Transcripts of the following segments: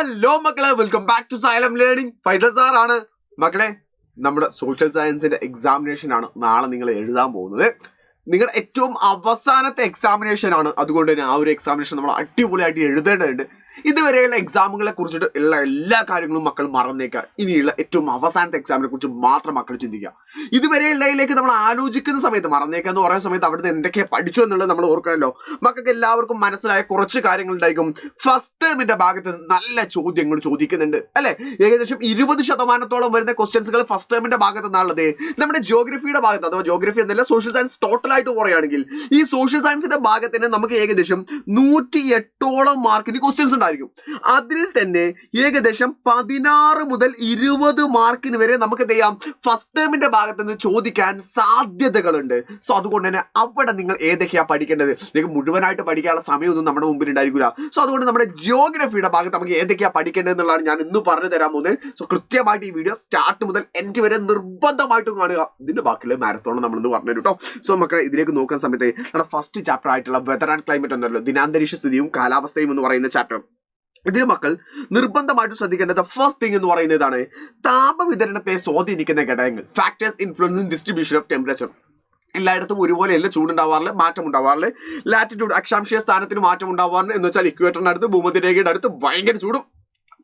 Hello മക്കളെ, welcome back to Xylem learning. Faisal sir ആണ് മക്കളെ. നമ്മുടെ സോഷ്യൽ സയൻസിന്റെ എക്സാമിനേഷൻ ആണ് നാളെ നിങ്ങൾ എഴുതാൻ പോകുന്നത്. നിങ്ങളുടെ ഏറ്റവും അവസാനത്തെ എക്സാമിനേഷൻ ആണ്. അതുകൊണ്ട് തന്നെ ആ ഒരു എക്സാമിനേഷൻ നമ്മൾ അടിപൊളിയായിട്ട് എഴുതേണ്ടതുണ്ട്. ഇതുവരെയുള്ള എക്സാമുകളെ കുറിച്ചിട്ട് ഉള്ള എല്ലാ കാര്യങ്ങളും മക്കൾ മറന്നേക്കുക. ഇനിയുള്ള ഏറ്റവും അവസാനത്തെ എക്സാമിനെ കുറിച്ച് മാത്രം മക്കൾ ചിന്തിക്കുക. ഇതുവരെയുള്ളതിലേക്ക് നമ്മൾ ആലോചിക്കുന്ന സമയത്ത് മറന്നേക്കുക എന്ന് പറയുന്ന സമയത്ത് അവിടുന്ന് എന്തൊക്കെ പഠിച്ചു എന്നുള്ളത് നമ്മൾ ഓർക്കണമല്ലോ. മക്കൾക്ക് എല്ലാവർക്കും മനസ്സിലായ കുറച്ച് കാര്യങ്ങൾ ഉണ്ടായിരിക്കും. ഫസ്റ്റ് ടേമിന്റെ ഭാഗത്ത് നല്ല ചോദ്യങ്ങൾ ചോദിക്കുന്നുണ്ട് അല്ലെ. ഏകദേശം 20% വരുന്ന ക്വസ്റ്റ്യൻസുകൾ ഫസ്റ്റ് ടേമിന്റെ ഭാഗത്ത് നിന്നുള്ളത്. നമ്മുടെ ജിയോഗ്രഫിയുടെ ഭാഗത്ത്, അഥവാ ജിയോഗ്രഫി എന്നല്ല സോഷ്യൽ സയൻസ് ടോട്ടലായിട്ട് പറയുകയാണെങ്കിൽ ഈ സോഷ്യൽ സയൻസിന്റെ ഭാഗത്തിന് നമുക്ക് ഏകദേശം 108 മാർക്കിന് ക്വസ്റ്റ്യൻസ് ഉണ്ടായിരിക്കും. അതിൽ തന്നെ ഏകദേശം 16 മുതൽ 20 മാർക്കിന് വരെ നമുക്ക് എന്ത് ചെയ്യാം, ഫസ്റ്റ് ടേമിന്റെ ഭാഗത്ത് നിന്ന് ചോദിക്കാൻ സാധ്യതകളുണ്ട്. സോ അതുകൊണ്ട് തന്നെ അവിടെ നിങ്ങൾ ഏതൊക്കെയാ പഠിക്കേണ്ടത്. നിങ്ങൾക്ക് മുഴുവനായിട്ട് പഠിക്കാനുള്ള സമയമൊന്നും നമ്മുടെ മുമ്പിൽ ഉണ്ടായിരിക്കില്ല. സോ അതുകൊണ്ട് നമ്മുടെ ജിയോഗ്രഫിയുടെ ഭാഗത്ത് നമുക്ക് ഏതൊക്കെയാ പഠിക്കേണ്ടത് എന്നുള്ളതാണ് ഞാൻ ഇന്ന് പറഞ്ഞു തരാൻ പോകുന്നത്. സോ കൃത്യമായിട്ട് ഈ വീഡിയോ സ്റ്റാർട്ട് മുതൽ എൻഡ് വരെ നിർബന്ധമായിട്ടും കാണുക. ഇതിന്റെ ബാക്കിയുള്ള മാരത്തോൺ നമ്മളിന്ന് പറഞ്ഞു കേട്ടോ. സോ മക്കളെ, ഇതിലേക്ക് നോക്കുന്ന സമയത്ത് നമ്മുടെ ഫസ്റ്റ് ചാപ്റ്റർ ആയിട്ടുള്ള വെതർ ആൻഡ് ക്ലൈമറ്റ് എന്നല്ലോ, ദിനാന്തരീക്ഷ സ്ഥിതിയും കാലാവസ്ഥയും എന്ന് പറയുന്ന ചാപ്റ്റർ. ഇതിന് മക്കൾ നിർബന്ധമായിട്ടും ശ്രദ്ധിക്കേണ്ടത് ഫസ്റ്റ് തിങ് എന്ന് പറയുന്നതാണ് താപവിതരണത്തെ സ്വാധീനിക്കുന്ന ഘടകങ്ങൾ. Factors influencing distribution of temperature. എല്ലായിടത്തും ഒരുപോലെയല്ല ചൂടുണ്ടാവാറില്ല, മാറ്റം ഉണ്ടാവാറില്ല. ലാറ്റിറ്റ്യൂഡ് അക്ഷാംശീയ സ്ഥാനത്തിന് മാറ്റം ഉണ്ടാവാറുണ്ട്. എന്ന് വെച്ചാൽ ഇക്വേറ്ററിന്റെ അടുത്ത്, ഭൂമധ്യരേഖയുടെ അടുത്ത് ഭയങ്കര ചൂടും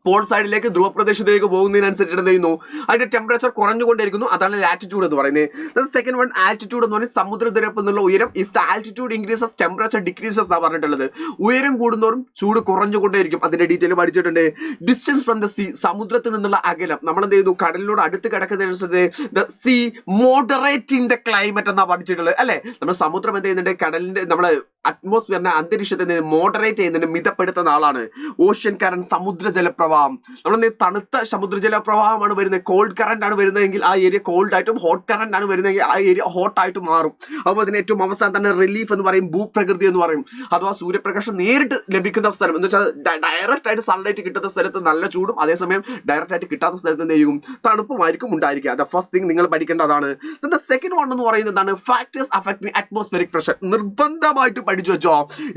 പോൾ സൈഡിലേക്ക് ധ്രുവപ്രദേശത്തിലേക്ക് പോകുന്നതിനനുസരിച്ച് എന്ത് ചെയ്യുന്നു, അതിന്റെ ടെമ്പറേച്ചർ കുറഞ്ഞുകൊണ്ടിരിക്കുന്നു. അതാണ് ലാറ്റിറ്റ്യൂഡ് എന്ന് പറയുന്നത്. സെക്കൻഡ് വൺ ആൽറ്റിറ്റ്യൂഡ് എന്ന് പറഞ്ഞാൽ സമുദ്രനിരപ്പിൽ നിന്നുള്ള ഉയരം. If the altitude increases temperature decreases എന്നാണ് പറഞ്ഞിട്ടുള്ളത്. ഉയരം കൂടുന്നതോറും ചൂട് കുറഞ്ഞുകൊണ്ടേയിരിക്കും. അതിന്റെ ഡീറ്റെയിൽ പഠിച്ചിട്ടുണ്ട്. ഡിസ്റ്റൻസ് ഫ്രം ദ സീ, സമുദ്രത്തിൽ നിന്നുള്ള അകലം. നമ്മൾ എന്ത് ചെയ്തു, കടലിനോട് അടുത്ത് കിടക്കുന്നതിനനുസരിച്ച് the sea moderating the climate എന്നാണ് പഠിച്ചിട്ടുള്ളത് അല്ലെ. നമ്മൾ സമുദ്രം എന്ത് ചെയ്യുന്നുണ്ട്, കടലിന്റെ നമ്മളെ അറ്റ്മോസ്ഫിയറിനെ, അന്തരീക്ഷത്തെ മോഡറേറ്റ് ചെയ്യുന്നതിന്, മിതപ്പെടുത്തുന്ന ആളാണ്. ഓഷ്യൻ കറന്റ്, സമുദ്ര ജലപ്രവാഹം. നമ്മൾ തണുത്ത സമുദ്ര ജലപ്രവാഹമാണ് വരുന്നത്, കോൾഡ് കറന്റ് ആണ് വരുന്നതെങ്കിൽ ആ ഏരിയ കോൾഡ് ആയിട്ടും, ഹോട്ട് കറന്റ് ആണ് വരുന്നതെങ്കിൽ ആ ഏരിയ ഹോട്ട് ആയിട്ട് മാറും. അപ്പോൾ അതിന് ഏറ്റവും അവസാനം തന്നെ റിലീഫ് എന്ന് പറയും, ഭൂപ്രകൃതി എന്ന് പറയും. അഥവാ സൂര്യപ്രകാശം നേരിട്ട് ലഭിക്കുന്ന സ്ഥലം എന്ന് വെച്ചാൽ ഡയറക്റ്റ് ആയിട്ട് സൺലൈറ്റ് കിട്ടുന്ന സ്ഥലത്ത് നല്ല ചൂടും, അതേസമയം ഡയറക്റ്റ് ആയിട്ട് കിട്ടാത്ത സ്ഥലത്ത് എന്ത് ചെയ്യും, തണുപ്പുമായിരിക്കും ഉണ്ടായിരിക്കുക. അത് ഫസ്റ്റ് തിങ് നിങ്ങൾ പഠിക്കേണ്ടതാണ്. സെക്കൻഡ് വൺ എന്ന് പറയുന്നതാണ് ഫാക്ടേഴ്സ് അഫക്റ്റിംഗ് അറ്റ്മോസ്ഫിയറിക് പ്രഷർ. നിർബന്ധമായിട്ട് പഠിച്ചു വെച്ചോ.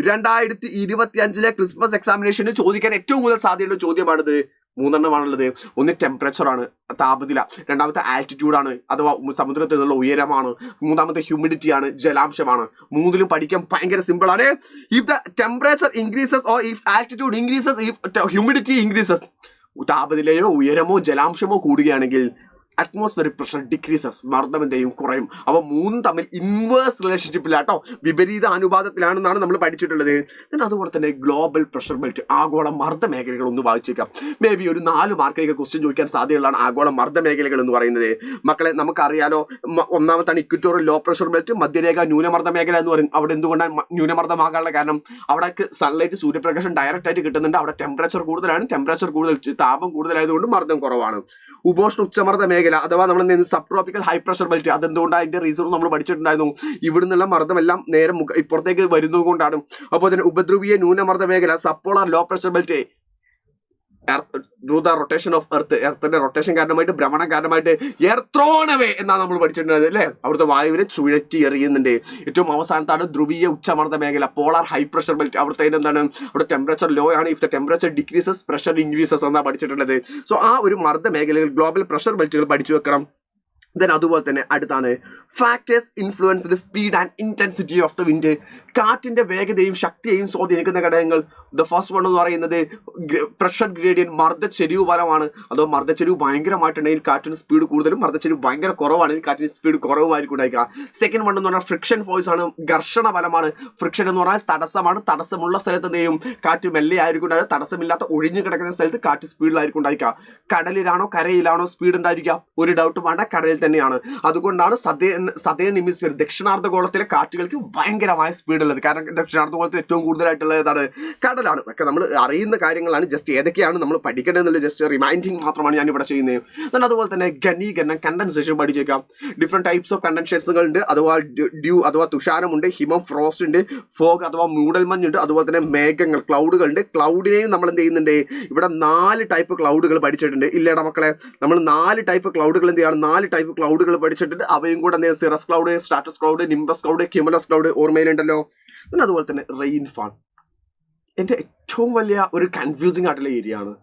2025 ക്രിസ്മസ് എക്സാമിനേഷന് ചോദിക്കാൻ ഏറ്റവും കൂടുതൽ സാധ്യതയുള്ള ചോദ്യമാണിത്. 3 എണ്ണമാണുള്ളത്. ഒന്ന് ടെമ്പറേച്ചർ ആണ്, താപനില. രണ്ടാമത്തെ ആൽറ്റിറ്റ്യൂഡ് ആണ്, അഥവാ സമുദ്രത്തിൽ നിന്നുള്ള ഉയരമാണ്. മൂന്നാമത്തെ ഹ്യൂമിഡിറ്റി ആണ്, ജലാംശമാണ്. മൂന്നിലും പഠിക്കാൻ ഭയങ്കര സിമ്പിൾ ആണ്. If the temperature increases or if altitude increases, if humidity increases, താപനിലയോ ഉയരമോ ജലാംശമോ കൂടുകയാണെങ്കിൽ അറ്റ്മോസ്ഫിയറിക് പ്രഷർ ഡിക്രീസസ്, മർദ്ദം എന്തെയും കുറയും. അവ മൂന്നും തമ്മിൽ ഇൻവേഴ്സ് റിലേഷൻഷിപ്പിലാട്ടോ, വിപരീത അനുപാതത്തിലാണെന്നാണ് നമ്മൾ പഠിച്ചിട്ടുള്ളത്. അതുപോലെ തന്നെ ഗ്ലോബൽ പ്രഷർ ബെൽറ്റ്, ആഗോള മർദ്ദ മേഖലകൾ ഒന്ന് വായിച്ചേക്കാം. മേ ബി ഒരു 4 മാർക്കിലേക്ക് ക്വസ്റ്റ്യൻ ചോദിക്കാൻ സാധ്യതയുള്ളതാണ് ആഗോള മർദ്ദ മേഖലകൾ എന്ന് പറയുന്നത്. മക്കളെ, നമുക്കറിയാലോ, ഒന്നാമത്താണ് ഇക്വറ്റോറിയൽ ലോ പ്രഷർ ബെൽറ്റ്, മധ്യരേഖ ന്യൂനമർദ്ദ മേഖല എന്ന് പറയും. അവിടെ എന്തുകൊണ്ടാണ് ന്യൂനമർദ്ദമാകാനുള്ള കാരണം, അവിടെ സൺലൈറ്റ്, സൂര്യപ്രകാശം ഡയറക്റ്റ് ആയിട്ട് കിട്ടുന്നുണ്ട്. അവിടെ ടെമ്പറേച്ചർ കൂടുതലാണ്. ടെമ്പറേച്ചർ കൂടുതൽ, താപം കൂടുതലായതുകൊണ്ട് മർദ്ദം കുറവാണ്. ഉപോഷ്ണ ഉച്ചമർദ്ദ മേഖല, അഥവാ നമ്മൾ sub tropical high pressure belt, അതെന്തുകൊണ്ടാണ്, അതിന്റെ റീസൺ നമ്മൾ പഠിച്ചിട്ടുണ്ടായിരുന്നു. ഇവിടുന്നുള്ള മർദ്ദമെല്ലാം നേരെ ഇപ്പുറത്തേക്ക് വരുന്നത് കൊണ്ടാണ്. അപ്പോൾ തന്നെ ഉപദ്രവീയ ന്യൂനമർദ്ദ മേഖല, subpolar low pressure belt, through the rotation of earth, എർത്തിന്റെ റൊട്ടേഷൻ കാരണമായിട്ട്, ഭ്രമണം കാരണമായിട്ട് എർത്രോണവേ എന്നാണ് നമ്മൾ പഠിച്ചിട്ടുണ്ടായത് അല്ലേ. അവിടുത്തെ വായുവിനെ ചുഴറ്റി എറിയുന്നുണ്ട്. ഏറ്റവും അവസാനത്താണ് ധ്രുവീയ ഉച്ചമർദ്ദ മേഖല, പോളാർ ഹൈ പ്രഷർ ബെൽറ്റ്. അവിടുത്തെ എന്താണ്, അവിടെ ടെമ്പറേച്ചർ ലോ ആണ്. If the temperature decreases pressure increases എന്നാണ് പഠിച്ചിട്ടുള്ളത്. സോ ആ ഒരു മർദ്ദ മേഖലകൾ, ഗ്ലോബൽ പ്രഷർ ബെൽറ്റുകൾ പഠിച്ചു വെക്കണം. അതുപോലെ തന്നെ അടുത്താണ് factors influenced speed and intensity of the wind. കാറ്റിന്റെ വേഗതയും ശക്തിയെയും സ്വാധീനിക്കുന്ന ഘടകങ്ങൾ. ദ ഫസ്റ്റ് വൺ എന്ന് പറയുന്നത് പ്രഷർ ഗ്രേഡിയൻ, മർദ്ദച്ചെരിവ് ഫലമാണ്. അതോ മർദ്ദച്ചെരിവ് ഭയങ്കരമായിട്ടുണ്ടെങ്കിൽ കാറ്റിന് സ്പീഡ് കൂടുതലും, മർദ്ദച്ചെരിവ് ഭയങ്കര കുറവാണെങ്കിൽ കാറ്റിന് സ്പീഡ് കുറവുമായിരിക്കും ഉണ്ടായിരിക്കുക. സെക്കൻഡ് വൺ എന്ന് പറഞ്ഞാൽ ഫ്രിക്ഷൻ ഫോഴ്സ് ആണ്, ഘർഷണ ഫലമാണ്. ഫ്രിക്ഷൻ എന്ന് പറഞ്ഞാൽ തടസ്സമാണ്. തടസ്സമുള്ള സ്ഥലത്ത് എന്ത് ചെയ്യും, കാറ്റ് മെല്ലെ ആയിരിക്കും ഉണ്ടാകുക. തടസ്സമില്ലാത്ത ഒഴിഞ്ഞു കിടക്കുന്ന സ്ഥലത്ത് കാറ്റ് സ്പീഡിലായിരിക്കും ഉണ്ടായിരിക്കുക. കടലിലാണോ കരയിലാണോ സ്പീഡ് ഉണ്ടായിരിക്കുക, ഒരു ഡൗട്ട് വേണ്ട, കടലിൽ തന്നെയാണ്. അതുകൊണ്ടാണ് സതേൺ ഹെമിസ്ഫിയർ, ദക്ഷിണാർദ്ധഗോളത്തിലെ കാറ്റുകൾക്ക് ഭയങ്കരമായ സ്പീഡ് ഉള്ളത്. കാരണം ദക്ഷിണാർദ്ധഗോളത്തിൽ ഏറ്റവും കൂടുതലായിട്ടുള്ളത് ഏതാണ്, കടലാണ്. ഒക്കെ നമ്മൾ അറിയുന്ന കാര്യങ്ങളാണ്. ജസ്റ്റ് ഏതൊക്കെയാണ് നമ്മൾ പഠിക്കേണ്ടതെന്നുള്ള ജസ്റ്റ് റിമൈൻഡിങ് മാത്രമാണ് ഞാൻ ഇവിടെ ചെയ്യുന്നത്. അതുപോലെ തന്നെ ഘനീകരണം, കണ്ടൻസേഷൻ പഠിച്ചേക്കാം. ഡിഫറെന്റ് ടൈപ്സ് ഓഫ് കണ്ടൻസേഷനുകൾ ഉണ്ട്. അഥവാ ഡ്യൂ അഥവാ തുഷാരമുണ്ട്, ഹിമം ഫ്രോസ്റ്റ് ഉണ്ട്, ഫോഗ് അഥവാ മൂടൽമഞ്ഞുണ്ട്. അതുപോലെ തന്നെ മേഘങ്ങൾ, ക്ലൗഡുകളുണ്ട്. ക്ലൗഡിനെയും നമ്മൾ എന്ത് ചെയ്യുന്നുണ്ട്, ഇവിടെ 4 ടൈപ്പ് ക്ലൗഡുകൾ പഠിച്ചിട്ടുണ്ട്. ഇല്ലേടാ മക്കളെ, നമ്മൾ 4 ടൈപ്പ് ക്ലൗഡുകൾ എന്ത് ചെയ്യണം, 4 ടൈപ്പ് ക്ലൗഡുകൾ പഠിച്ചിട്ടുണ്ട്. അവയും കൂടെ എന്തെങ്കിലും cirrus cloud, stratus cloud, nimbus cloud, cumulus cloud ഓർമ്മയിലുണ്ടല്ലോ. അതുപോലെ തന്നെ റെയിൻഫാൾ എൻ്റെ ഏറ്റവും വലിയ ഒരു കൺഫ്യൂസിങ് ആയിട്ടുള്ള ഏരിയ ആണ്.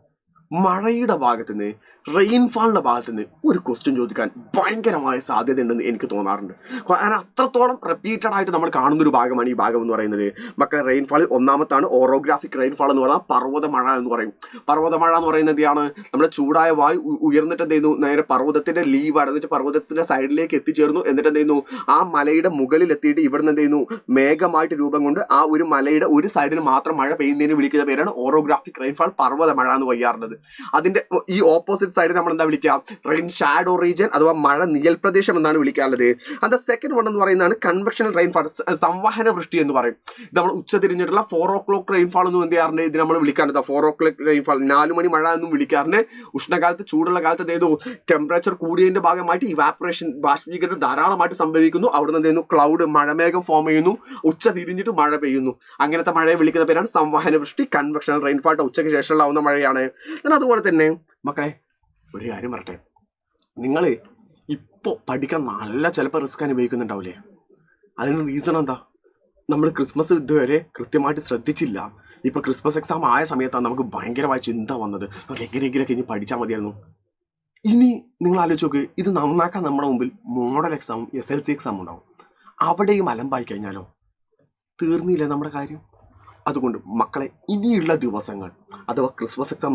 മഴയുടെ ഭാഗത്ത് നിന്ന്, റെയിൻഫാളിന്റെ ഭാഗത്ത് നിന്ന് ഒരു ക്വസ്റ്റ്യൻ ചോദിക്കാൻ ഭയങ്കരമായ സാധ്യത ഉണ്ടെന്ന് എനിക്ക് തോന്നാറുണ്ട്. കാരണം അത്രത്തോളം റിപ്പീറ്റഡ് ആയിട്ട് നമ്മൾ കാണുന്ന ഒരു ഭാഗമാണ് ഈ ഭാഗം എന്ന് പറയുന്നത്. മക്കളെ, റെയിൻഫാളിൽ ഒന്നാമത്താണ് ഓറോഗ്രാഫിക് റെയിൻഫാൾ എന്ന് പറഞ്ഞാൽ പർവ്വതമഴ എന്ന് പറയും. പർവ്വതമഴ എന്ന് പറയുന്നത് ആണ് നമ്മുടെ ചൂടായ വായു ഉയർന്നിട്ട് എന്ത് ചെയ്യുന്നു, നേരെ പർവ്വതത്തിന്റെ ലീവ് അടഞ്ഞിട്ട് പർവ്വതത്തിന്റെ സൈഡിലേക്ക് എത്തിച്ചേർന്നു. എന്നിട്ട് എന്ത് ചെയ്യുന്നു, ആ മലയുടെ മുകളിൽ എത്തിയിട്ട് ഇവിടുന്ന് എന്ത് ചെയ്യുന്നു, മേഘമായിട്ട് രൂപം കൊണ്ട് ആ ഒരു മലയുടെ ഒരു സൈഡിൽ മാത്രം മഴ പെയ്യുന്നതിന് വിളിക്കുന്ന പേരാണ് ഓറോഗ്രാഫിക് റെയിൻഫാൾ, പർവ്വതമഴ എന്ന് പറയാറുള്ളത്. അതിന്റെ ഈ ഓപ്പോസിറ്റ് സൈഡ് നമ്മൾ എന്താ വിളിക്കുക, റെയിൻ ഷാഡോ റീജിയൻ അഥവാ മഴ നിഴൽ പ്രദേശം എന്നാണ് വിളിക്കാറുള്ളത്. അത് സെക്കൻഡ് വൺ എന്ന് പറയുന്നതാണ് കൺവെക്ഷണൽ റെയിൻഫാൾ, സംവഹന വൃഷ്ടി എന്ന് പറയും. ഇത് നമ്മൾ ഉച്ച തിരിഞ്ഞിട്ടുള്ള 4 o'clock റെയിൻഫാൾ എന്നും എന്ത് ചെയ്യാറുണ്ട്, ഇത് നമ്മൾ വിളിക്കാറുണ്ട് 4 o'clock റെയിൻഫാൾ, 4 മണി മഴ എന്നും വിളിക്കാറുണ്ട്. ഉഷ്ണകാലത്ത് ചൂടുള്ള കാലത്ത് എന്ത് ചെയ്തു, ടെമ്പറേച്ചർ കൂടിയതിന്റെ ഭാഗമായിട്ട് ഇവാപ്പറേഷൻ, ബാഷ്പീകരണം ധാരാളമായിട്ട് സംഭവിക്കുന്നു. അവിടുന്ന് എന്ത് ചെയ്യുന്നു, ക്ലൗഡ് മഴമേഘം ഫോം ചെയ്യുന്നു, ഉച്ച തിരിഞ്ഞിട്ട് മഴ പെയ്യുന്നു. അങ്ങനത്തെ മഴയെ വിളിക്കുന്ന പേരാണ് സംവഹന വൃഷ്ടി, കൺവെക്ഷണൽ റെയിൻഫാൾ, ഉച്ചയ്ക്ക് ശേഷമുള്ള മഴയാണ്. അതുപോലെ തന്നെ മക്കളെ ഒരു കാര്യം പറയട്ടെ, നിങ്ങൾ ഇപ്പോൾ പഠിക്കാൻ നല്ല ചിലപ്പോൾ റിസ്ക് അനുഭവിക്കുന്നുണ്ടാവില്ലേ? അതിന് റീസൺ എന്താ? നമ്മൾ ക്രിസ്മസ് ഇതുവരെ കൃത്യമായിട്ട് ശ്രദ്ധിച്ചില്ല. ഇപ്പൊ ക്രിസ്മസ് എക്സാം ആയ സമയത്താണ് നമുക്ക് ഭയങ്കരമായ ചിന്ത വന്നത്, നമുക്ക് എങ്ങനെയെങ്കിലൊക്കെ ഇനി പഠിച്ചാൽ മതിയായിരുന്നു. ഇനി നിങ്ങൾ ആലോചിച്ച് നോക്ക്, ഇത് നന്നാക്കാൻ നമ്മുടെ മുമ്പിൽ മോഡൽ എക്സാമും SLC എക്സാമും ഉണ്ടാവും. അവിടെയും അലമ്പായി കഴിഞ്ഞാലോ തീർന്നില്ലേ നമ്മുടെ കാര്യം? അതുകൊണ്ട് മക്കളെ, ഇനിയുള്ള ദിവസങ്ങൾ അഥവാ ക്രിസ്മസ് എക്സാം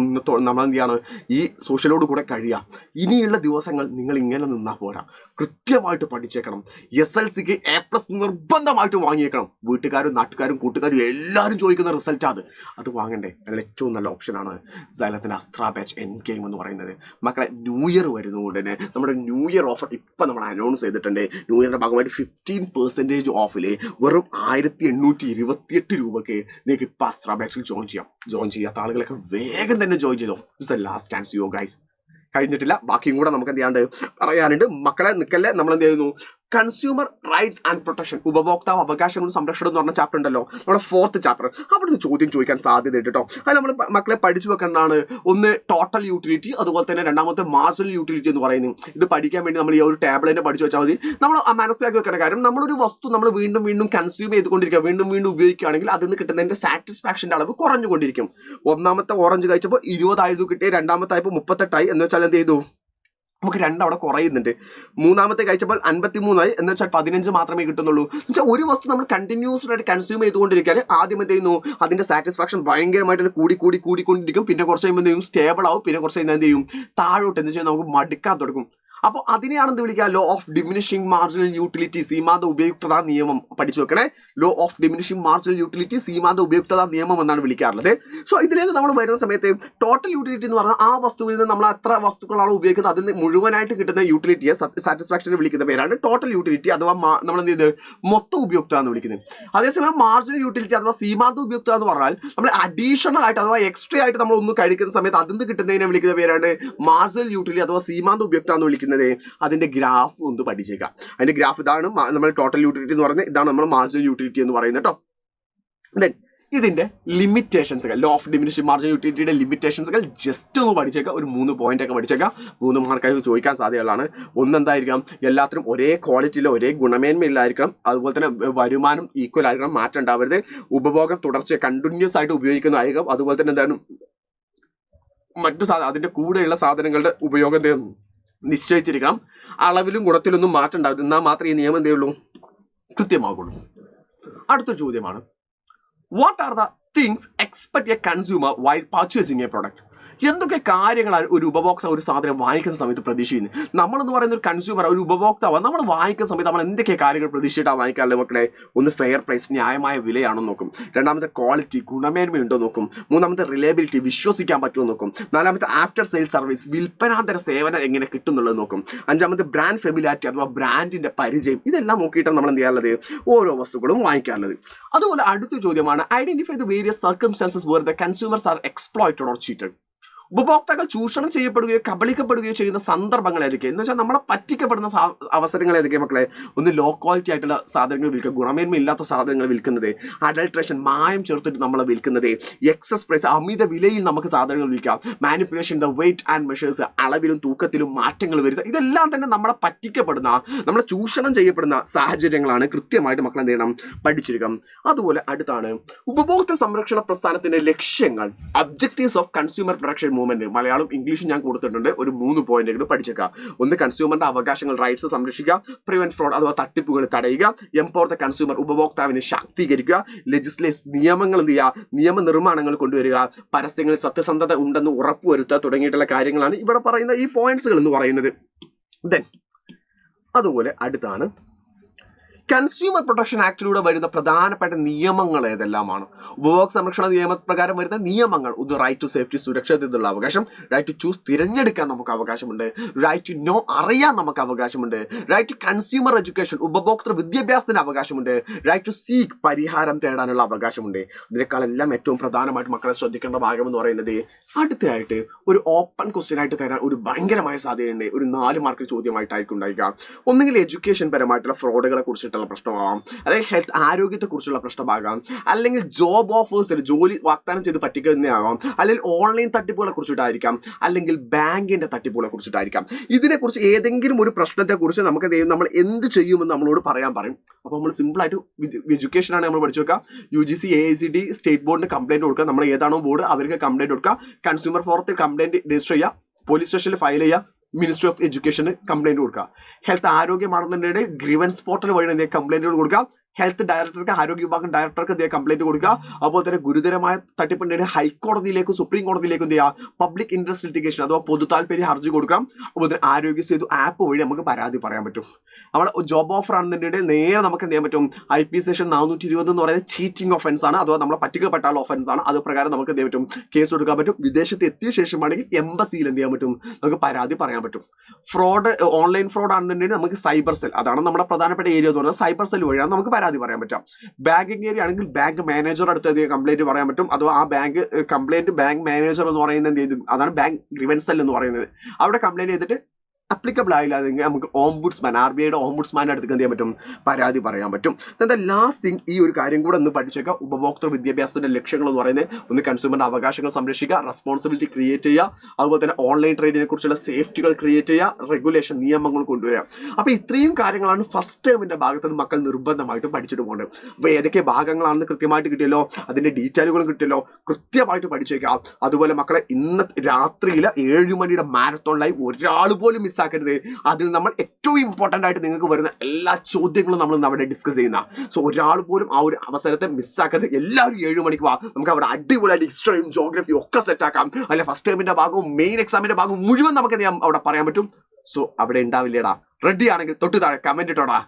നമ്മൾ എന്ത് ചെയ്യാണ്, ഈ സോഷ്യലോട് കൂടെ കഴിയുക. ഇനിയുള്ള ദിവസങ്ങൾ നിങ്ങൾ ഇങ്ങനെ നിന്നാൽ പോരാ, കൃത്യമായിട്ട് പഠിച്ചേക്കണം. SLCക്ക് A+ നിർബന്ധമായിട്ട് വാങ്ങിയേക്കണം. വീട്ടുകാരും നാട്ടുകാരും കൂട്ടുകാരും എല്ലാവരും ചോദിക്കുന്ന റിസൾട്ടാണ് അത് വാങ്ങണ്ടേ. അതിൽ ഏറ്റവും നല്ല ഓപ്ഷനാണ് സൈലത്തിൻ്റെ അസ്ത്ര ബാച്ച് എൻ ഗെയിം എന്ന് പറയുന്നത്. മക്കളെ, ന്യൂ ഇയർ വരുന്നതുകൊണ്ട് തന്നെ നമ്മുടെ ന്യൂ ഇയർ ഓഫർ ഇപ്പം നമ്മൾ അനൗൺസ് ചെയ്തിട്ടുണ്ട്. ന്യൂ ഇയറിൻ്റെ ഭാഗമായിട്ട് 15% ഓഫിൽ വെറും 1828 രൂപയ്ക്ക് നിങ്ങൾക്ക് ഇപ്പം അസ്ത്ര ബാച്ചിൽ ജോയിൻ ചെയ്യാത്ത ആളുകളൊക്കെ വേഗം തന്നെ ജോയിൻ ചെയ്തോ. ഇറ്റ്സ് ദ ലാസ്റ്റ് ചാൻസ് യോ ഗൈസ്. കഴിഞ്ഞിട്ടില്ല, ബാക്കിയും കൂടെ നമുക്ക് എന്ത് ചെയ്യാണ്ട് പറയാനുണ്ട്. മക്കളെ നിൽക്കല്ലേ, നമ്മൾ എന്ത് ചെയ്യുന്നു, കൺസ്യൂമർ റൈറ്റ്സ് ആൻഡ് പ്രൊട്ടക്ഷൻ, ഉപഭോക്താവ് അവകാശങ്ങളും സംരക്ഷണം എന്ന് പറഞ്ഞ ചാപ്റ്റർ ഉണ്ടല്ലോ, നമ്മുടെ 4th ചാപ്റ്റർ. അവിടുന്ന് ചോദ്യം ചോദിക്കാൻ സാധ്യതയുണ്ട് കേട്ടോ. അത് നമ്മൾ മക്കളെ പഠിച്ചു വെക്കേണ്ടതാണ്. ഒന്ന് ടോട്ടൽ യൂട്ടിലിറ്റി, അതുപോലെ തന്നെ രണ്ടാമത്തെ മാർജിനൽ യൂട്ടിലിറ്റി എന്ന് പറയുന്നത്. ഇത് പഠിക്കാൻ വേണ്ടി നമ്മൾ ഈ ഒരു ടേബിൾ തന്നെ പഠിച്ചു വെച്ചാൽ മതി. നമ്മൾ മനസ്സിലാക്കി വെക്കേണ്ട കാര്യം, നമ്മളൊരു വസ്തു നമ്മൾ വീണ്ടും വീണ്ടും കൺസ്യൂം ചെയ്തുകൊണ്ടിരിക്കുക, വീണ്ടും വീണ്ടും ഉപയോഗിക്കുകയാണെങ്കിൽ അതിൽ നിന്ന് കിട്ടുന്നതിന്റെ സാറ്റിസ്ഫാക്ഷന്റെ അളവ് കുറഞ്ഞുകൊണ്ടിരിക്കും. ഒന്നാമത്തെ ഓറഞ്ച് കഴിച്ചപ്പോൾ 20 കിട്ടിയ, രണ്ടാമത്തെ ആയപ്പോൾ 38 എന്ന് വെച്ചാൽ എന്ത് ചെയ്തു, നമുക്ക് 2 അവിടെ കുറയുന്നുണ്ട്. മൂന്നാമത്തെ കഴിച്ചപ്പോൾ 53 എന്ന് വെച്ചാൽ 15 മാത്രമേ കിട്ടുന്നുള്ളൂ. എന്നുവെച്ചാൽ ഒരു വസ്തു നമ്മൾ കണ്ടിന്യൂസ് ആയിട്ട് കൺസ്യൂം ചെയ്തുകൊണ്ടിരിക്കാൻ ആദ്യം എന്ത് ചെയ്യുന്നു, അതിന്റെ സാറ്റിസ്ഫാക്ഷൻ ഭയങ്കരമായിട്ട് കൂടിക്കൊണ്ടിരിക്കും. പിന്നെ കുറച്ച് കഴിയുമ്പോൾ എന്ത് ചെയ്യും, സ്റ്റേബിൾ ആവും. പിന്നെ കുറച്ച് കഴിയുമ്പോൾ എന്ത് ചെയ്യും, താഴോട്ട് എന്ന് വെച്ചാൽ നമുക്ക് മടുക്കാൻ തുടങ്ങും. അപ്പോൾ അതിനെയാണ് എന്ത് വിളിക്കുക, law of diminishing marginal utility, സീമാന്ത ഉപയുക്തതാ നിയമം. പഠിച്ചു വെക്കണേ, law of diminishing marginal utility, സീമാന്ത ഉപയുക്തതാ നിയമം എന്നാണ് വിളിക്കാറുള്ളത്. സോ ഇതിലേക്ക് നമ്മൾ വരുന്ന സമയത്ത് ടോട്ടൽ യൂട്ടിലിറ്റി എന്ന് പറഞ്ഞാൽ ആ വസ്തുവിൽ നിന്ന് നമ്മൾ എത്ര വസ്തുക്കളാണ് ഉപയോഗിക്കുന്നത് അതിന് മുഴുവനായിട്ട് കിട്ടുന്ന യൂട്ടിലിറ്റിയെ സാറ്റിസ്ഫാക്ഷനെ വിളിക്കുന്ന പേരാണ് ടോട്ടൽ യൂട്ടിലിറ്റി അഥവാ നമ്മൾ എന്ത് ചെയ്ത് മൊത്തം ഉപയുക്ത എന്ന് വിളിക്കുന്നത്. അതേസമയം മാർജിനൽ യൂട്ടിലിറ്റി അഥവാ സീമാന്ത ഉപയുക്ത എന്ന് പറഞ്ഞാൽ നമ്മൾ അഡീഷണൽ ആയിട്ട് അഥവാ എക്സ്ട്രാ ആയിട്ട് നമ്മൾ ഒന്ന് കഴിക്കുന്ന സമയത്ത് അതിൽ നിന്ന് കിട്ടുന്നതിനെ വിളിക്കുന്ന പേരാണ് മാർജിനൽ യൂട്ടിലിറ്റി അഥവാ സീമാന്ത ഉപയുക്ത എന്ന് വിളിക്കുന്നത്. അതിന്റെ ഗ്രാഫ് ഒന്ന് പഠിച്ചേക്കാം. അതിന്റെ ഗ്രാഫ് ഇതാണ് നമ്മൾ ടോട്ടൽ യൂട്ടിലിറ്റി എന്ന് പറയുന്നത്, ഇതാണ് നമ്മൾ മാർജിനൽ യൂട്ടിലിറ്റി എന്ന് പറയുന്നത് കേട്ടോ. ദെൻ ഇതിന്റെ ലിമിറ്റേഷൻസുകൾ, ലോ ഓഫ് ഡിമിനിഷിംഗ് മാർജിനൽ യൂട്ടിലിറ്റിയുടെ ലിമിറ്റേഷൻസുകൾ ജസ്റ്റ് ഒന്ന് പഠിച്ചേക്കാം. ഒരു 3 പോയിന്റ് ഒക്കെ പഠിച്ചേക്കാം. 3 മാർക്കായി ചോദിക്കാൻ സാധ്യതയുള്ളതാണ്. ഒന്നെന്തായിരിക്കാം, എല്ലാത്തിനും ഒരേ ക്വാളിറ്റിയിൽ ഒരേ ഗുണമേന്മയിലായിരിക്കണം. അതുപോലെ തന്നെ വരുമാനം ഈക്വൽ ആയിരിക്കണം, മാറ്റം ഉണ്ടാവരുത്. ഉപഭോഗം തുടർച്ച കണ്ടിന്യൂസ് ആയിട്ട് ഉപയോഗിക്കുന്നതായിരിക്കും. അതുപോലെ തന്നെ എന്താണ് അതിന്റെ കൂടെയുള്ള സാധനങ്ങളുടെ ഉപയോഗം നിശ്ചയിച്ചിരിക്കണം. അളവിലും ഗുണത്തിലൊന്നും മാറ്റം ഉണ്ടാവും. എന്നാൽ മാത്രമേ ഈ നിയമം എന്തേ ഉള്ളൂ, കൃത്യമാകുള്ളൂ. അടുത്ത ചോദ്യമാണ്, what are the things expect A consumer while purchasing A product? എന്തൊക്കെ കാര്യങ്ങളാണ് ഒരു ഉപഭോക്താവ് ഒരു സാധനം വാങ്ങിക്കുന്ന സമയത്ത് പ്രതീക്ഷിക്കുന്നത്? നമ്മളെന്ന് പറയുന്ന ഒരു കൺസ്യൂമർ, ഒരു ഉപഭോക്താവ്, നമ്മൾ വാങ്ങിക്കുന്ന സമയത്ത് നമ്മൾ എന്തൊക്കെ കാര്യങ്ങൾ പ്രതീക്ഷിച്ചിട്ടാണ് വാങ്ങിക്കാറുള്ളത് മക്കളെ? ഒന്ന് ഫെയർ പ്രൈസ്, ന്യായമായ വിലയാണോ നോക്കും. രണ്ടാമത്തെ ക്വാളിറ്റി, ഗുണമേന്മയുണ്ടോ നോക്കും. മൂന്നാമത്തെ റിലയബിലിറ്റി, വിശ്വസിക്കാൻ പറ്റുമോ നോക്കും. നാലാമത്തെ ആഫ്റ്റർ സെയിൽ സർവീസ്, വിൽപ്പനാന്തര സേവനം എങ്ങനെ കിട്ടുന്നുള്ളത് നോക്കും. അഞ്ചാമത്തെ ബ്രാൻഡ് ഫെമിലാരിറ്റി അഥവാ ബ്രാൻഡിന്റെ പരിചയം. ഇതെല്ലാം നോക്കിയിട്ടാണ് നമ്മൾ എന്ത് ചെയ്യാറുള്ളത്, ഓരോ വസ്തുക്കളും വാങ്ങിക്കാറുള്ളത്. അതുപോലെ അടുത്ത ചോദ്യമാണ്, identify the various circumstances where the consumers are exploited or cheated. ഉപഭോക്താക്കൾ ചൂഷണം ചെയ്യപ്പെടുകയോ കബളിക്കപ്പെടുകയോ ചെയ്യുന്ന സന്ദർഭങ്ങൾ ഏതൊക്കെ എന്ന് വെച്ചാൽ നമ്മളെ പറ്റിക്കപ്പെടുന്ന അവസരങ്ങൾ ഏതൊക്കെ മക്കളെ? ഒന്ന് ലോ ക്വാളിറ്റി ആയിട്ടുള്ള സാധനങ്ങൾ വിൽക്കുക, ഗുണമേന്മ ഇല്ലാത്ത സാധനങ്ങൾ വിൽക്കുന്നത്, അഡൾട്രേഷൻ, മായം ചേർത്തിട്ട് നമ്മളെ വിൽക്കുന്നത്, എക്സസ് പ്രൈസ്, അമിത വിലയിൽ നമുക്ക് സാധനങ്ങൾ വിൽക്കാം, manipulation, the weight and measures, അളവിലും തൂക്കത്തിലും മാറ്റങ്ങൾ വരുത്തുക. ഇതെല്ലാം തന്നെ നമ്മളെ പറ്റിക്കപ്പെടുന്ന, നമ്മളെ ചൂഷണം ചെയ്യപ്പെടുന്ന സാഹചര്യങ്ങളാണ്. കൃത്യമായിട്ട് മക്കൾ എന്ത് ചെയ്യണം, പഠിച്ചിരിക്കണം. അതുപോലെ അടുത്താണ് ഉപഭോക്തൃ സംരക്ഷണ പ്രസ്ഥാനത്തിന്റെ ലക്ഷ്യങ്ങൾ, objectives of consumer protection movement, Malayalam ഇംഗ്ലീഷും ഞാൻ കൊടുത്തിട്ടുണ്ട്. ഒരു 3 പോയിന്റുകൾ പഠിച്ചേക്കുക. ഒന്ന്, കൺസ്യൂമറിന്റെ അവകാശങ്ങൾ റൈറ്റ്സ് സംരക്ഷിക്കുക, പ്രിവെന്റ് ഫ്രോഡ് അഥവാ തട്ടിപ്പുകൾ തടയുക, എംപവർ ദ കൺസ്യൂമർ ഉപഭോക്താവിനെ ശാക്തീകരിക്കുക, ലെജിസ്ലേറ്റ് നിയമങ്ങൾ എന്ത് ചെയ്യുക, നിയമനിർമ്മാണങ്ങൾ കൊണ്ടുവരിക, പരസ്യങ്ങളിൽ സത്യസന്ധത ഉണ്ടെന്ന് ഉറപ്പുവരുത്തുക തുടങ്ങിയിട്ടുള്ള കാര്യങ്ങളാണ് ഇവിടെ പറയുന്ന ഈ പോയിന്റ്സുകൾ എന്ന് പറയുന്നത്. ദെൻ അതുപോലെ അടുത്താണ് കൺസ്യൂമർ പ്രൊട്ടക്ഷൻ ആക്ടിലൂടെ വരുന്ന പ്രധാനപ്പെട്ട നിയമങ്ങൾ ഏതെല്ലാമാണ്. ഉപഭോക്തൃ സംരക്ഷണ നിയമപ്രകാരം വരുന്ന നിയമങ്ങൾ. ഒന്ന്, റൈറ്റ് ടു സേഫ്റ്റി, സുരക്ഷിതത്വമുള്ള അവകാശം. റൈറ്റ് ടു ചൂസ്, തിരഞ്ഞെടുക്കാൻ നമുക്ക് അവകാശമുണ്ട്. റൈറ്റ് ടു നോ, അറിയാൻ നമുക്ക് അവകാശമുണ്ട്. റൈറ്റ് ടു കൺസ്യൂമർ എഡ്യൂക്കേഷൻ, ഉപഭോക്തൃ വിദ്യാഭ്യാസത്തിന് അവകാശമുണ്ട്. റൈറ്റ് ടു സീക്ക്, പരിഹാരം തേടാനുള്ള അവകാശമുണ്ട്. ഇതിനേക്കാളെല്ലാം ഏറ്റവും പ്രധാനമായിട്ട് മക്കളെ ശ്രദ്ധിക്കേണ്ട ഭാഗം എന്ന് പറയുന്നത് അടുത്തതായിട്ട് ഒരു ഓപ്പൺ ക്വസ്റ്റ്യൻ ആയിട്ട് തരാൻ ഒരു ഭയങ്കരമായ സാധ്യതയുണ്ട്. ഒരു 4 മാർക്ക് ചോദ്യമായിട്ടായിരിക്കും ഉണ്ടായിരിക്കുക. ഒന്നുകിൽ എഡ്യൂക്കേഷൻ പരമായിട്ടുള്ള ഫ്രോഡുകളെ കുറിച്ചിട്ടുള്ള പ്രശ്നമാകാം, അല്ലെങ്കിൽ ഹെൽത്ത് ആരോഗ്യത്തെ കുറിച്ചുള്ള പ്രശ്നമാകാം, അല്ലെങ്കിൽ ജോബ് ഓഫേഴ്സിൽ ജോലി വാഗ്ദാനം ചെയ്ത് പറ്റിക്കുന്നതാകാം, അല്ലെങ്കിൽ ഓൺലൈൻ തട്ടിപ്പുകളെ കുറിച്ചിട്ടായിരിക്കാം, അല്ലെങ്കിൽ ബാങ്കിന്റെ തട്ടിപ്പുകളെ കുറിച്ചിട്ടായിരിക്കാം. ഇതിനെക്കുറിച്ച് ഏതെങ്കിലും ഒരു പ്രശ്നത്തെക്കുറിച്ച് നമുക്ക് നമ്മൾ എന്ത് ചെയ്യുമെന്ന് നമ്മളോട് പറയും. അപ്പോൾ നമ്മൾ സിമ്പിൾ ആയിട്ട് എഡ്യൂക്കേഷൻ ആണ് നമ്മൾ പഠിച്ചു വെക്കുക. UGC AICTE സ്റ്റേറ്റ് ബോർഡിന് കംപ്ലൈന്റ് കൊടുക്കുക. നമ്മൾ ഏതാണോ ബോർഡ് അവർക്ക് കംപ്ലൈന്റ് കൊടുക്കുക. കൺസ്യൂമർ ഫോറത്തിൽ കംപ്ലൈന്റ് രജിസ്റ്റർ ചെയ്യുക, പോലീസ് സ്റ്റേഷനിൽ ഫയൽ ചെയ്യുക, മിനിസ്ട്രി ഓഫ് എഡ്യൂക്കേഷന് കംപ്ലൈന്റ് കൊടുക്കുക. ഹെൽത്ത് ആരോഗ്യമാണെന്നുണ്ടെങ്കിൽ ഗ്രീവൻസ് പോർട്ടൽ വഴി എന്തെങ്കിലും കംപ്ലൈന്റുകൾ കൊടുക്കുക. ഹെൽത്ത് ഡയറക്ടർക്ക്, ആരോഗ്യ വിഭാഗം ഡയറക്ടർക്ക് എന്തെങ്കിലും കംപ്ലൈന്റ് കൊടുക്കുക. അതുപോലെ തന്നെ ഗുരുതരമായ തട്ടിപ്പുണ്ടെങ്കിൽ ഹൈക്കോടതിയിലേക്കും സുപ്രീം കോടതിയിലേക്കും എന്ത് ചെയ്യുക, പബ്ലിക് ഇൻട്രസ്റ്റ് ലിറ്റിഗേഷൻ അഥവാ പൊതു താല്പര്യ ഹർജി കൊടുക്കാം. അതുപോലെ തന്നെ ആരോഗ്യ സേതു ആപ്പ് വഴി നമുക്ക് പരാതി പറയാൻ പറ്റും. നമ്മൾ ജോബ് ഓഫർ ആണെന്നുണ്ടെങ്കിൽ നേരെ നമുക്ക് എന്ത് ചെയ്യാൻ പറ്റും, IP സെക്ഷൻ 420 എന്ന് പറയുന്നത് ചീറ്റിംഗ് ഒഫൻസ് ആണ്, അഥവാ നമ്മളെ പറ്റിക്കപ്പെട്ടാലുള്ള ഒഫൻസ് ആണ്. അത് പ്രകാരം നമുക്ക് എന്ത് ചെയ്യാൻ പറ്റും, കേസ് കൊടുക്കാൻ പറ്റും. വിദേശത്ത് എത്തിയ ശേഷമാണെങ്കിൽ എംബസിയിൽ എന്ത് ചെയ്യാൻ പറ്റും, നമുക്ക് പരാതി പറയാൻ പറ്റും. ഫ്രോഡ്, ഓൺലൈൻ ഫ്രോഡ് ആണെന്നുണ്ടെങ്കിൽ നമുക്ക് സൈബർ സെൽ, അതാണ് നമ്മുടെ പ്രധാനപ്പെട്ട ഏരിയ എന്ന് പറയുന്നത്. സൈബർ സെൽ വഴിയാണ് നമുക്ക് പരാതി പറയാൻ പറ്റാം. ബാങ്കിങ് ഏരിയ ആണെങ്കിൽ ബാങ്ക് മാനേജർ അടുത്ത് കംപ്ലൈന്റ് പറയാൻ പറ്റും. അഥവാ ആ ബാങ്ക് കംപ്ലൈന്റ് ബാങ്ക് മാനേജർ എന്ന് പറയുന്നത് എന്ത് ചെയ്തു, അതാണ് ബാങ്ക് ഗ്രീവൻസ് സെൽ എന്ന് പറയുന്നത്. അവിടെ കംപ്ലൈന്റ് ചെയ്തിട്ട് അപ്ലിക്കബിൾ ആയില്ല എങ്കിൽ നമുക്ക് ഓംബുഡ്സ്മാൻ, RBIയുടെ ഓംബുഡ്സ്മാൻ്റെ അടുത്ത് എന്ത് ചെയ്യാൻ പറ്റും, പരാതി പറയാൻ പറ്റും. എന്താ ലാസ്റ്റ് തിങ്, ഈ ഒരു കാര്യം കൂടെ ഒന്ന് പഠിച്ചേക്കാം. ഉപഭോക്തൃ വിദ്യാഭ്യാസത്തിന്റെ ലക്ഷ്യങ്ങൾ എന്ന് പറയുന്നത് ഒന്ന്, കൺസ്യൂമറിന്റെ അവകാശങ്ങൾ സംരക്ഷിക്കുക, റെസ്പോൺസിബിലിറ്റി ക്രിയേറ്റ് ചെയ്യുക, അതുപോലെ തന്നെ ഓൺലൈൻ ട്രേഡിനെ കുറിച്ചുള്ള സേഫ്റ്റികൾ ക്രിയേറ്റ് ചെയ്യുക, റെഗുലേഷൻ നിയമങ്ങൾ കൊണ്ടുവരിക. അപ്പോൾ ഇത്രയും കാര്യങ്ങളാണ് ഫസ്റ്റ് ടേമിന്റെ ഭാഗത്ത് നിന്ന് മക്കൾ നിർബന്ധമായിട്ടും പഠിച്ചിട്ട് പോകുന്നത്. അപ്പോൾ ഏതൊക്കെ ഭാഗങ്ങളാണെന്ന് കൃത്യമായിട്ട് കിട്ടിയല്ലോ, അതിന്റെ ഡീറ്റെയിലുകളും കിട്ടിയല്ലോ, കൃത്യമായിട്ട് പഠിച്ചേക്കാം. അതുപോലെ മക്കളെ ഇന്ന് രാത്രിയിൽ 7 മണിയുടെ മാരത്തോൺ ലൈവ് ഒരാൾ പോലും മിസ്സാക്കരുത്. അതിൽ നമ്മൾ ഏറ്റവും ഇമ്പോർട്ടൻ്റ് ആയിട്ട് നിങ്ങൾക്ക് വരുന്ന എല്ലാ ചോദ്യങ്ങളും നമ്മൾ അവിടെ ഡിസ്കസ് ചെയ്യുന്ന. സോ ഒരാൾ പോലും ആ ഒരു അവസരത്തെ മിസ്സാക്കരുത്. എല്ലാവരും 7 മണിക്ക് വാ, നമുക്ക് അവിടെ അടിപൊളിയായിട്ട് ഹിസ്റ്ററിയും ജോഗ്രഫിയും ഒക്കെ സെറ്റാക്കാം. അല്ലെ ഫസ്റ്റ് ടൈമിന്റെ ഭാഗവും മെയിൻ എക്സാമിന്റെ ഭാഗവും മുഴുവൻ നമുക്ക് അവിടെ പറയാൻ പറ്റും. സോ അവിടെ ഉണ്ടാവില്ലേടാ? റെഡി ആണെങ്കിൽ തൊട്ട് താഴെ കമന്റ് ഇട്ടോടാ.